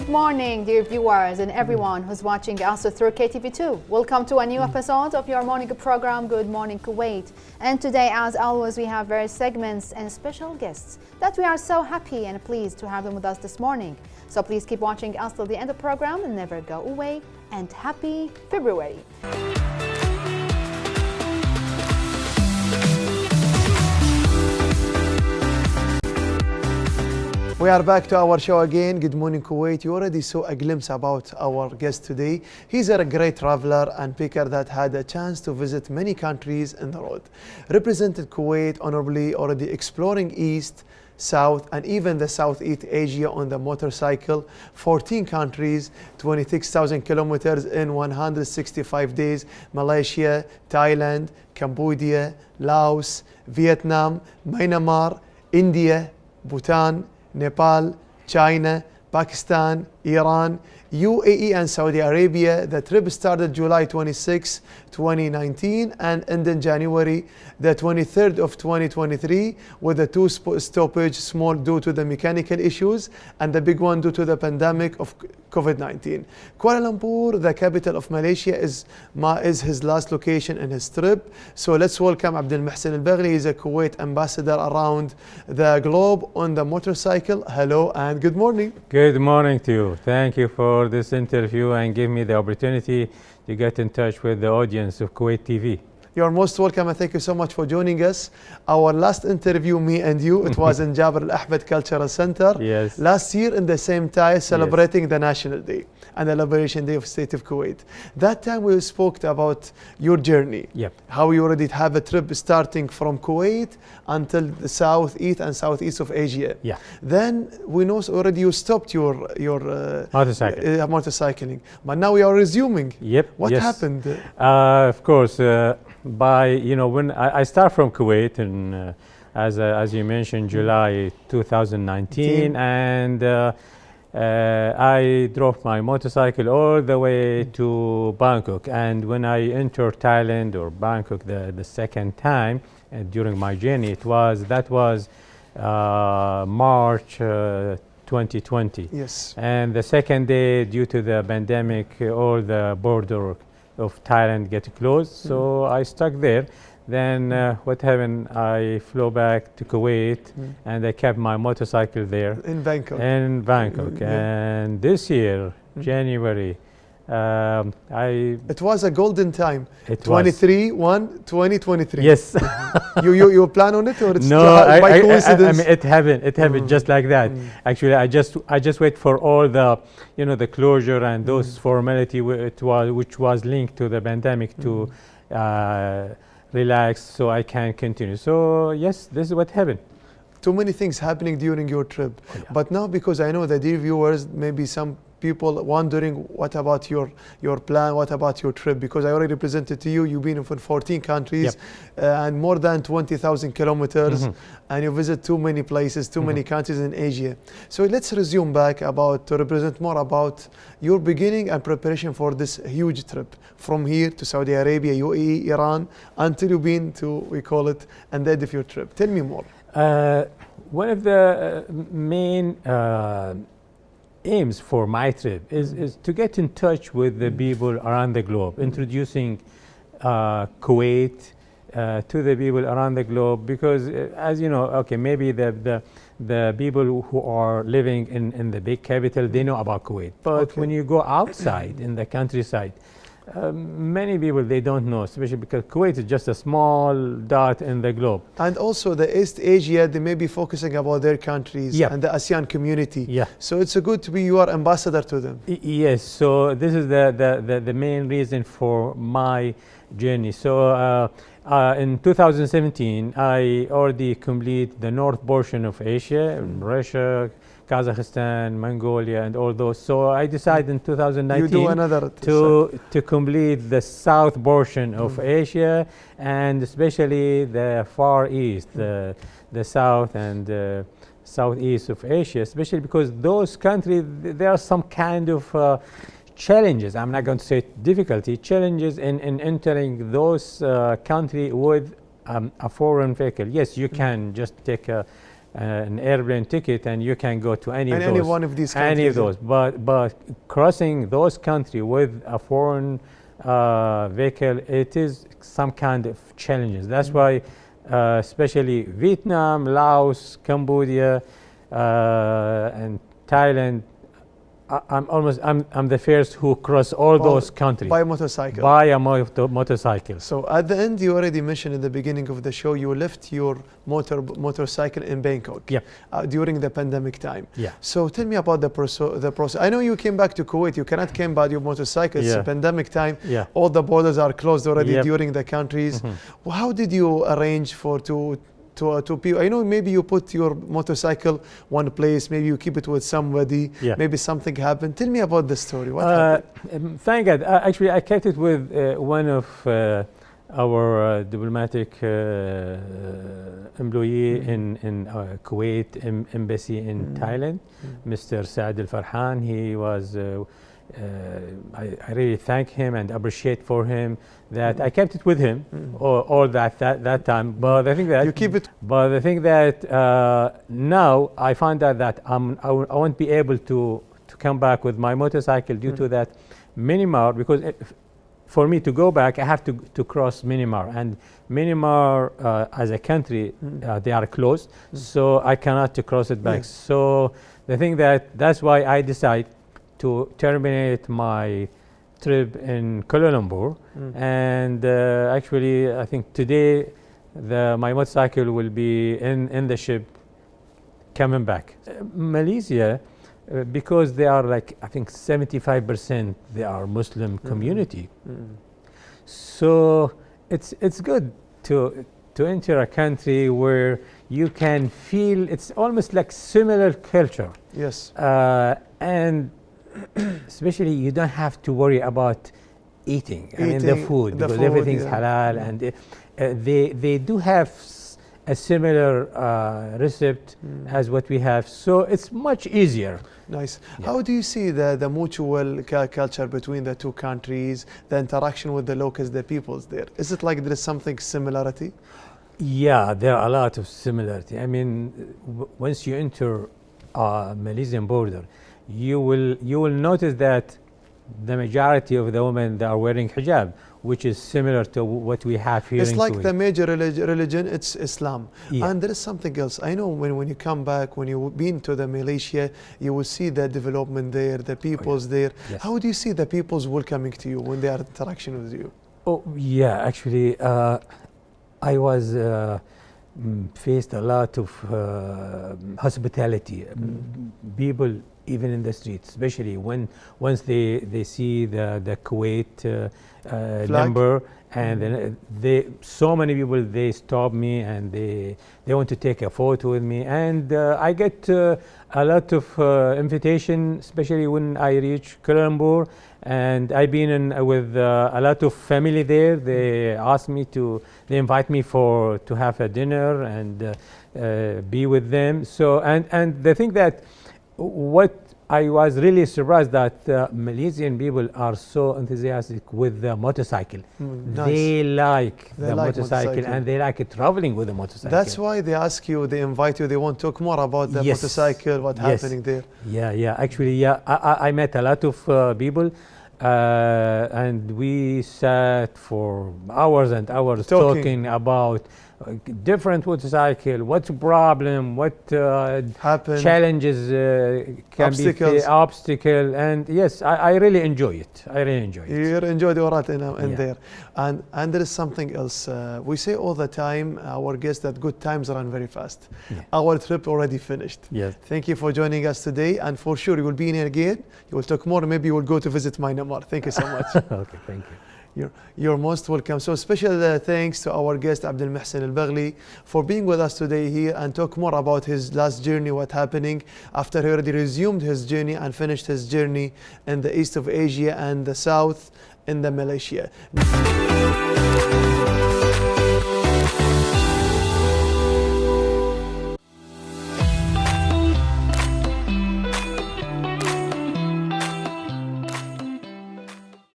Good morning, dear viewers and everyone who's watching us through KTV2. Welcome to a new episode of your morning program, Good Morning Kuwait. And today, as always, we have various segments and special guests that we are so happy and pleased to have them with us this morning. So please keep watching us till the end of the program and never go away. And happy February. We are back to our show again. Good morning, Kuwait. You already saw a glimpse about our guest today. He's a great traveler and picker that had a chance to visit many countries in the road. Represented Kuwait honorably, already exploring East, South, and even the Southeast Asia on the motorcycle. 14 countries, 26,000 kilometers in 165 days. Malaysia, Thailand, Cambodia, Laos, Vietnam, Myanmar, India, Bhutan, Nepal, China, Pakistan, Iran, UAE and Saudi Arabia. The trip started July 26, 2019 and ended January the 23rd of 2023 with the two stoppage, small due to the mechanical issues and the big one due to the pandemic of COVID-19. Kuala Lumpur, the capital of Malaysia, is his last location in his trip. So let's welcome Abdulmohsen Al Baghli. He's a Kuwait ambassador around the globe on the motorcycle. Hello and good morning. Good morning to you. Thank you for this interview and give me the opportunity to get in touch with the audience of Kuwait TV. You're most welcome and thank you so much for joining us. Our last interview, me and you, it was in Jabr Al Ahmed Cultural Center. Yes. Last year in the same time celebrating the National Day and the Liberation Day of State of Kuwait. That time we spoke about your journey. Yep. How you already have a trip starting from Kuwait until the southeast and southeast of Asia. Yeah. Then we know already you stopped your motorcycling, but now we are resuming. Yep. What happened? Of course, when I start from Kuwait in as you mentioned, July 2019, and I drove my motorcycle all the way to Bangkok. And when I entered Thailand or Bangkok the second time during my journey, that was March 2020. Yes. And the second day, due to the pandemic, all the border of Thailand get closed, so I stuck there. Then what happened, I flew back to Kuwait and I kept my motorcycle there in Bangkok. And this year, January, it was a golden time. It 2023. Yes. you plan on it, or it's no? by coincidence? I mean, it happened just like that. Actually, I just wait for all the the closure and those formality which was linked to the pandemic to relax, so I can continue. So yes, this is what happened. Too many things happening during your trip. Oh, yeah. But now, because I know that dear viewers, maybe some people wondering what about your plan, what about your trip, because I already presented to you, you've been in 14 countries and more than 20,000 kilometers, and you visit too many places, too many countries in Asia. So let's resume back to represent more about your beginning and preparation for this huge trip from here to Saudi Arabia, UAE, Iran, until you've been to, we call it, and the end of your trip. Tell me more. One of the main aims for my trip is to get in touch with the people around the globe, introducing Kuwait to the people around the globe, because as you know, okay, maybe the people who are living in the big capital, they know about Kuwait, but when you go outside in the countryside, many people, they don't know, especially because Kuwait is just a small dot in the globe. And also the East Asia, they may be focusing about their countries and the ASEAN community. Yeah. So it's a good to be your ambassador to them. Yes, so this is the main reason for my journey. So in 2017, I already completed the north portion of Asia, Russia, Kazakhstan, Mongolia, and all those. So I decided in 2019 to complete the south portion of Asia, and especially the Far East, the south and southeast of Asia, especially because those countries, there are some kind of challenges. I'm not going to say difficulty, challenges in entering those countries with a foreign vehicle. Yes, you can just take a an airplane ticket, and you can go to any of those. Any one of these countries. Any of those. But crossing those countries with a foreign vehicle, it is some kind of challenges. That's why, especially Vietnam, Laos, Cambodia, and Thailand, I'm the first who cross all those countries by motorcycle. By a motorcycle. So at the end, you already mentioned in the beginning of the show, you left your motorcycle in Bangkok. Yeah. During the pandemic time. Yeah. So tell me about the process. I know you came back to Kuwait. You cannot come by your motorcycle. It's pandemic time. Yeah. All the borders are closed already during the countries. Well, how did you arrange to people? I know maybe you put your motorcycle one place, maybe you keep it with somebody, maybe something happened. Tell me about the story. What happened? Thank God. Actually, I kept it with one of our diplomatic employee in Kuwait embassy in Thailand, Mr. Saad Al Farhan. He was I really thank him and appreciate for him that I kept it with him all that time. But I think that you keep it. But I think that now I find out that I won't be able to come back with my motorcycle due to that Myanmar, because for me to go back I have to cross Myanmar, and Myanmar as a country they are closed, so I cannot to cross it back. So the thing that's why I decide to terminate my trip in Kuala Lumpur, and actually I think today my motorcycle will be in the ship coming back. Malaysia, because they are like I think 75% they are Muslim community, so it's good to enter a country where you can feel it's almost like similar culture. Yes. And especially you don't have to worry about eating I mean the food, because everything's halal, and they do have a similar recipe as what we have, so it's much easier. Nice. How do you see the mutual culture between the two countries, the interaction with the locals, the peoples there? Is it like there is something similarity? Yeah, there are a lot of similarity. I mean, once you enter Malaysian border, you will notice that the majority of the women that are wearing hijab, which is similar to what we have here. It's in like Kuwait. the major religion, it's Islam. And there is something else. I know when you come back, when you've been to the Malaysia, you will see the development there, the peoples there. Yes. How do you see the peoples welcoming to you when they are in interaction with you? Oh yeah, actually, I was faced a lot of hospitality. People, even in the streets, especially once they see the Kuwait number, and then so many people, they stop me and they want to take a photo with me, and I get a lot of invitation, especially when I reach Kuala Lumpur, and I've been with a lot of family there. They ask me they invite me to have a dinner and be with them. So and the thing that what I was really surprised that Malaysian people are so enthusiastic with the motorcycle. Nice. They like the motorcycle, and they like traveling with the motorcycle. That's why they ask you, they invite you, they want to talk more about the motorcycle, what's happening there. Yeah. Actually, I met a lot of people, and we sat for hours and hours talking about different motorcycle, what's the problem, what challenges can be obstacle, and yes, I really enjoy it. You enjoy the orat in there. And there is something else. We say all the time, our guests, that good times run very fast. Our trip already finished. Yes. Thank you for joining us today, and for sure you will be in here again. You will talk more, maybe you will go to visit Myanmar. Thank you so much. Okay, thank you. You're most welcome. So special thanks to our guest Abdulmohsen Al Baghli for being with us today here and talk more about his last journey, what happening after he already resumed his journey and finished his journey in the east of Asia and the south in the Malaysia.